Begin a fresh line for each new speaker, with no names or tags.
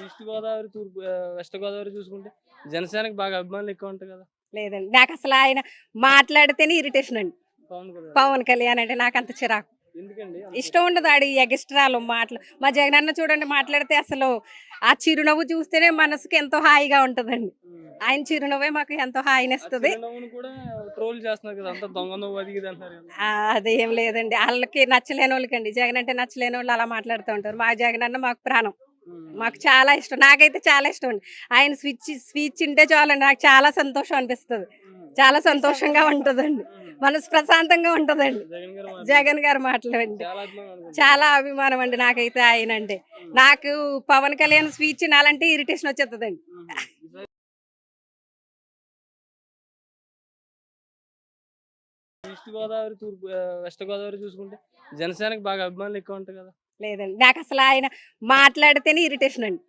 East Godavari, west Godavari చూసుకుంటే జనసేనకి బాగా అభిమానులు ఎక్కువ ఉంటారు కదా!
లేదండి. నాకసలు ఆయన మాట్లాడితేనే ఇరిటేషన్ అండి.
పవన్ కళ్యాణ్.
పవన్ కళ్యాణ్ అంటే నాకంత చిరాకు.
ఎందుకండి
ఇష్టం ఉండదు ఆడి ఎగస్ట్రాలు మాటలు. మా జగనన్న చూడండి మాట్లాడితే అసలు ఆ చిరునవ్వు చూస్తేనే మనసుకి ఎంతో హాయిగా ఉంటదండి. ఆయన చిరునవ్వే మాకు ఎంతో హాయినిస్తది.
చిరునవ్వును కూడా ట్రోల్ చేస్తున్నారు కదా! అంతా దొంగ నవ్వు అది ఇది అంటున్నారు కదా!
అదేం లేదండి. ఆళ్ళకి నచ్చలేనోళ్ళకండి. జగన్ అంటే నచ్చలేనోళ్ళు అలా మాట్లాడుతూ ఉంటారు. మా జగనన్న మాకు ప్రాణం. మాకు చాలా ఇష్టం. నాకైతే చాలా ఇష్టం అండి. ఆయన స్పీచ్ ఇంటే చాలండి నాకు చాలా సంతోషం అనిపిస్తది. చాలా సంతోషంగా ఉంటదండి. మనసు ప్రశాంతంగా ఉంటదండి.
జగన్ గారు
జగన్ గారి మాటలండి.
చాలా అభిమానం అనుకుంటా.
చాలా అభిమానం అండి నాకైతే ఆయనంటే. నాకు పవన్ కళ్యాణ్ స్పీచ్ వినాలంటే ఇరిటేషన్ వచ్చేస్తదండి.
ఈస్ట్ గోదావరి, వెస్ట్ గోదావరి చూసుకుంటే జనసేనకి బాగా అభిమానులు ఎక్కువ ఉంటారు కదా!
లేదండి. నాకసలు ఆయన మాట్లాడితేనే ఇరిటేషన్ అండి.